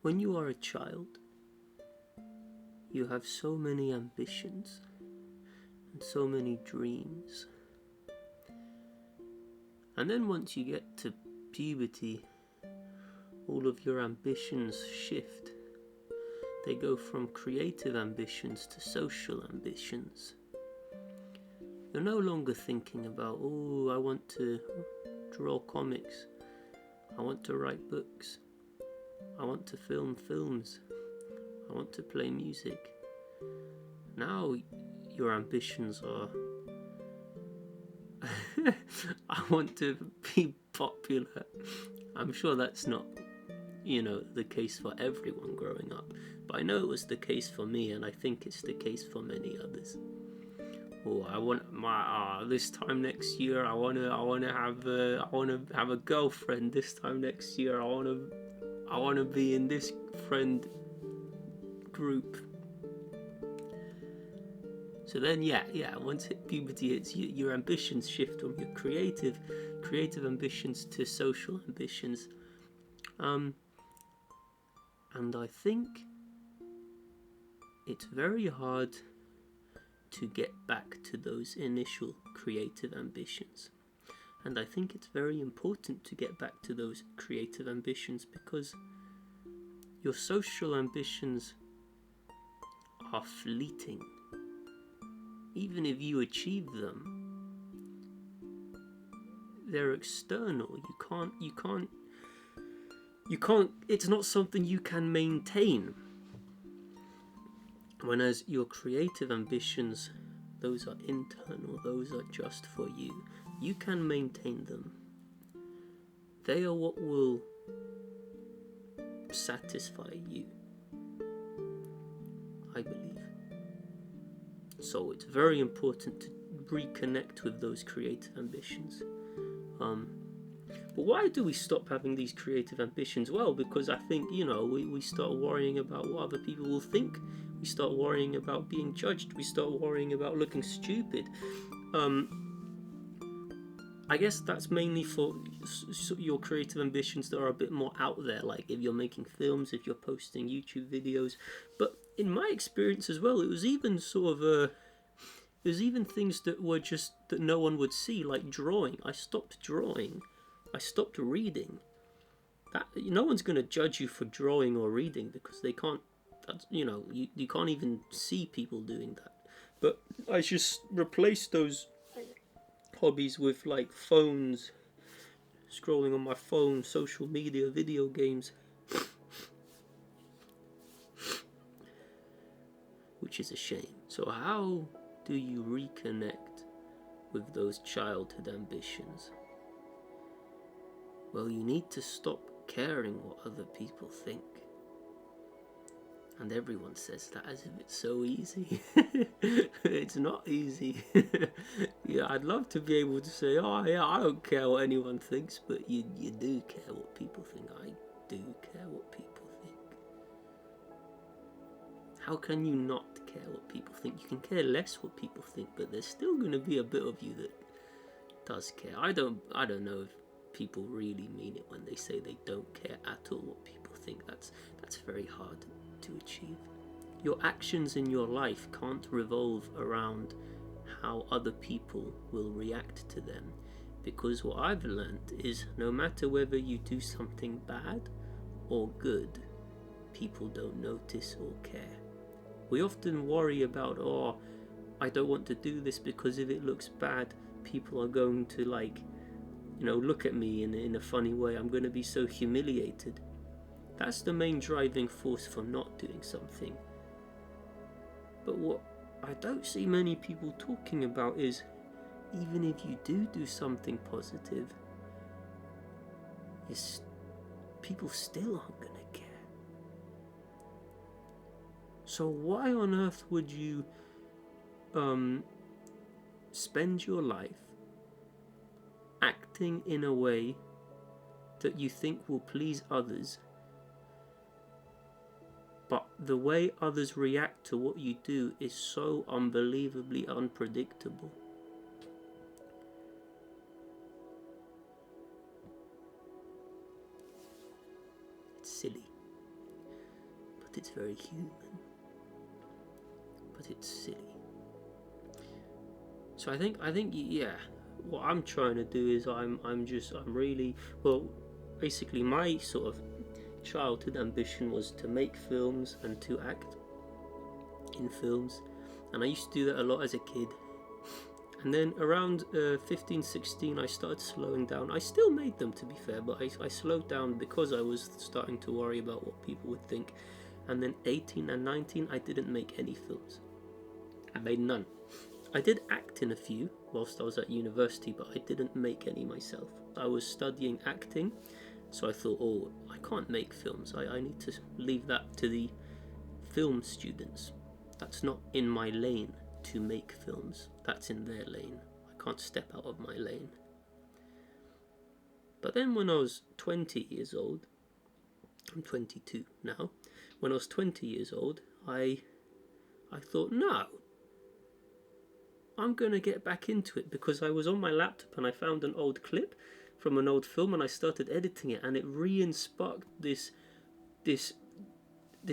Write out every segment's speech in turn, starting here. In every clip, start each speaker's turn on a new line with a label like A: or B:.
A: When you are a child, you have so many ambitions and so many dreams. And then once you get to puberty, all of your ambitions shift. They go from creative ambitions to social ambitions. You're no longer thinking about, oh, I want to draw comics, I want to write books, I want to film films, I want to play music. Now your ambitions are I want to be popular. I'm sure that's not, the case for everyone growing up, but I know it was the case for me, and I think it's the case for many others. Oh, I want my this time next year. I wanna have a girlfriend. This time next year, I wanna be in this friend group. So then, once puberty hits, your ambitions shift from your creative ambitions to social ambitions. And I think it's very hard to get back to those initial creative ambitions. And I think it's very important to get back to those creative ambitions, because your social ambitions are fleeting. Even if you achieve them, they're external. You can't, it's not something you can maintain. Whereas your creative ambitions, those are internal, those are just for you. You can maintain them. They are what will satisfy you, I believe. So it's very important to reconnect with those creative ambitions. But why do we stop having these creative ambitions? Well, because I think, we start worrying about what other people will think. We start worrying about being judged. We start worrying about looking stupid. I guess that's mainly for your creative ambitions that are a bit more out there, like if you're making films, if you're posting YouTube videos. But in my experience as well, it was even things that were just that no one would see, like drawing. I stopped drawing. I stopped reading. That no one's going to judge you for drawing or reading, because they can't. You can't even see people doing that. But I just replaced those hobbies with like phones, scrolling on my phone, social media, video games, which is a shame. So how do you reconnect with those childhood ambitions? Well, you need to stop caring what other people think. And everyone says that as if it's so easy. It's not easy. Yeah, I'd love to be able to say, oh yeah, I don't care what anyone thinks, but you do care what people think. I do care what people think. How can you not care what people think? You can care less what people think, but there's still going to be a bit of you that does care. I don't know if people really mean it when they say they don't care at all what people think. That's very hard to achieve. Your actions in your life can't revolve around how other people will react to them, because what I've learned is no matter whether you do something bad or good, people don't notice or care. We often worry about, oh, I don't want to do this because if it looks bad, people are going to look at me in a funny way. I'm going to be so humiliated. That's the main driving force for not doing something. But what I don't see many people talking about is, even if you do something positive, people still aren't going to care. So why on earth would you spend your life acting in a way that you think will please others, but the way others react to what you do is so unbelievably unpredictable? It's silly. it's very human, but it's silly. So I think yeah, what I'm trying to do is I'm really, well, basically my sort of childhood ambition was to make films and to act in films, and I used to do that a lot as a kid. And then around 15, 16, I started slowing down. I still made them, to be fair, but I slowed down because I was starting to worry about what people would think. And then 18 and 19, I didn't make any films. I made none. I did act in a few whilst I was at university, but I didn't make any myself. I was studying acting, so I thought, oh, I can't make films. I need to leave that to the film students. That's not in my lane to make films. That's in their lane. I can't step out of my lane. But then when I was 20 years old, I'm 22 now, when I was 20 years old, I thought, no, I'm going to get back into it, because I was on my laptop and I found an old clip from an old film and I started editing it, and it re-sparked this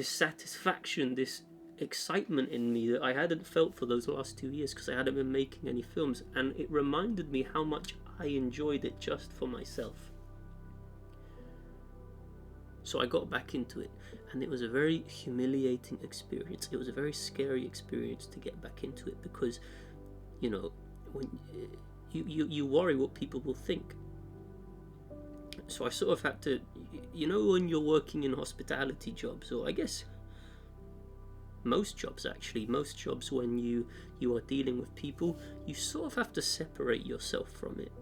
A: satisfaction, this excitement in me that I hadn't felt for those last 2 years because I hadn't been making any films, and it reminded me how much I enjoyed it just for myself. So I got back into it, and it was a very humiliating experience. It was a very scary experience to get back into it, because you know, when you worry what people will think. So I sort of had to, you know, when you're working in hospitality jobs, or I guess most jobs when you are dealing with people, you sort of have to separate yourself from it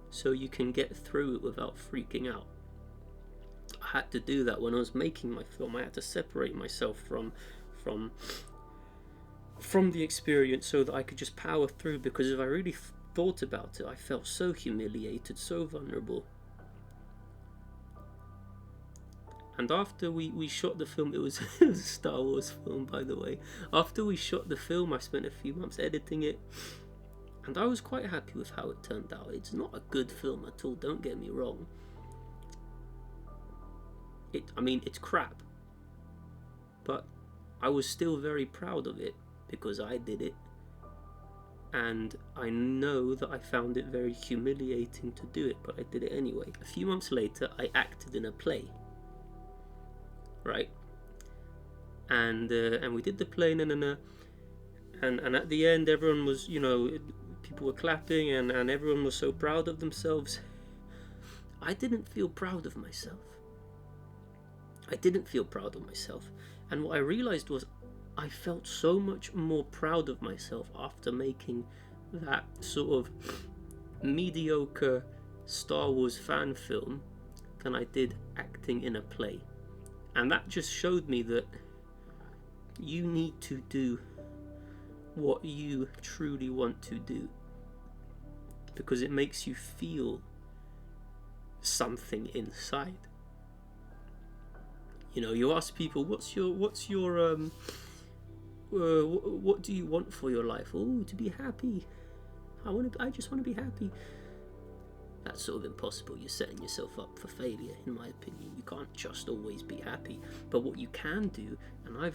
A: so you can get through it without freaking out. I had to do that when I was making my film. I had to separate myself from the experience so that I could just power through, because if I really thought about it, I felt so humiliated, so vulnerable. And after we shot the film, it was a Star Wars film, by the way. After we shot the film, I spent a few months editing it, and I was quite happy with how it turned out. It's not a good film at all, don't get me wrong. It's crap. But I was still very proud of it, because I did it. And I know that I found it very humiliating to do it, but I did it anyway. A few months later, I acted in a play. Right? And we did the play, and at the end, everyone was, people were clapping, and everyone was so proud of themselves. I didn't feel proud of myself. And what I realized was, I felt so much more proud of myself after making that sort of mediocre Star Wars fan film than I did acting in a play. And that just showed me that you need to do what you truly want to do, because it makes you feel something inside. You ask people, what do you want for your life? Oh, to be happy. I just want to be happy. That's sort of impossible. You're setting yourself up for failure, in my opinion. You can't just always be happy. But what you can do, and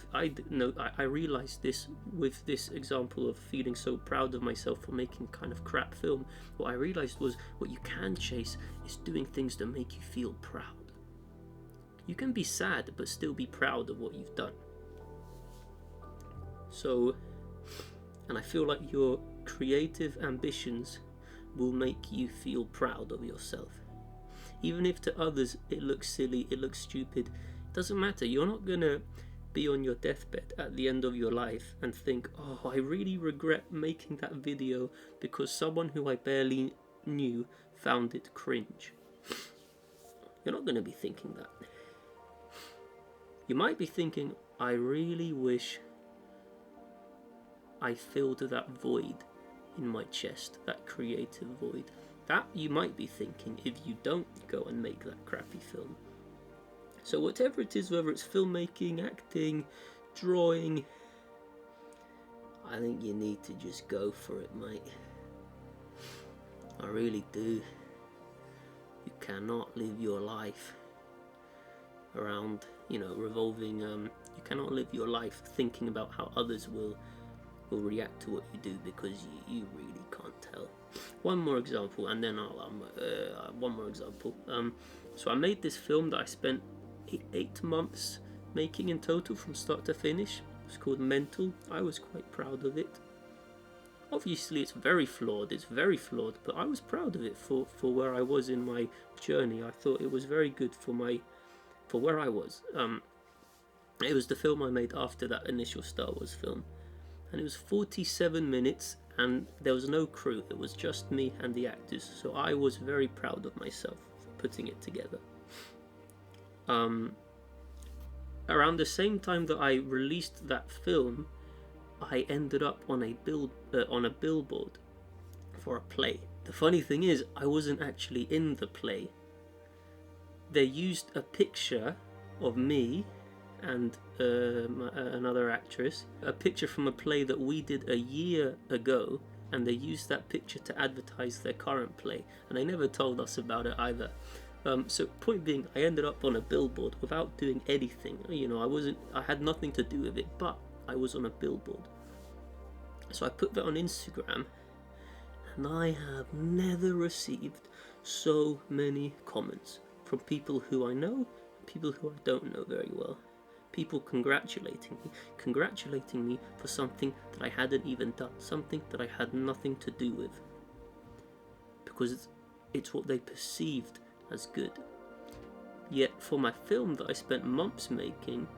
A: I realized this with this example of feeling so proud of myself for making kind of crap film. What I realized was, what you can chase is doing things that make you feel proud. You can be sad, but still be proud of what you've done. So, and I feel like your creative ambitions will make you feel proud of yourself. Even if to others it looks silly, it looks stupid, it doesn't matter. You're not gonna be on your deathbed at the end of your life and think, oh, I really regret making that video because someone who I barely knew found it cringe. You're not gonna be thinking that. You might be thinking, I really wish I filled that void in my chest, that creative void. That you might be thinking if you don't go and make that crappy film. So whatever it is, whether it's filmmaking, acting, drawing, I think you need to just go for it, mate. I really do. You cannot live your life around revolving. You cannot live your life thinking about how others will react to what you do, because you really can't tell. One more example, and then one more example. So I made this film that I spent 8 months making in total from start to finish. It's called Mental. I was quite proud of it. Obviously it's very flawed, but I was proud of it for where I was in my journey. I thought it was very good for where I was. It was the film I made after that initial Star Wars film, and it was 47 minutes, and there was no crew. It was just me and the actors, so I was very proud of myself for putting it together. Around the same time that I released that film, I ended up on a billboard for a play. The funny thing is, I wasn't actually in the play. They used a picture of me and another actress, a picture from a play that we did a year ago, and they used that picture to advertise their current play, and they never told us about it either. So point being, I ended up on a billboard without doing anything. I had nothing to do with it, but I was on a billboard. So I put that on Instagram, and I have never received so many comments from people who I know and people who I don't know very well. People congratulating me for something that I hadn't even done, something that I had nothing to do with, because it's what they perceived as good. Yet for my film that I spent months making,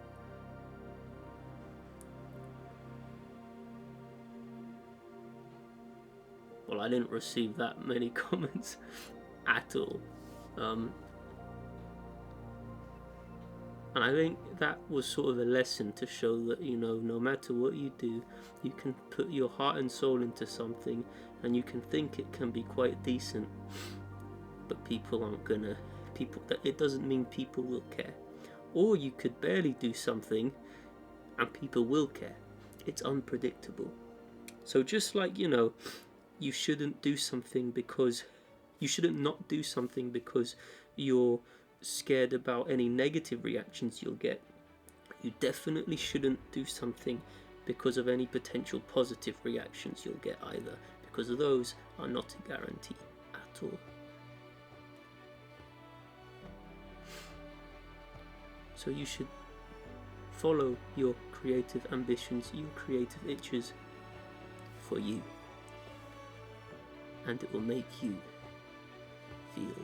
A: well, I didn't receive that many comments at all. And I think that was sort of a lesson to show that, no matter what you do, you can put your heart and soul into something, and you can think it can be quite decent, but people aren't gonna. It doesn't mean people will care. Or you could barely do something, and people will care. It's unpredictable. So just like, you shouldn't do something because you shouldn't not do something because you're scared about any negative reactions you'll get. You definitely shouldn't do something because of any potential positive reactions you'll get either, because those are not a guarantee at all. So you should follow your creative ambitions, your creative itches for you, and it will make you feel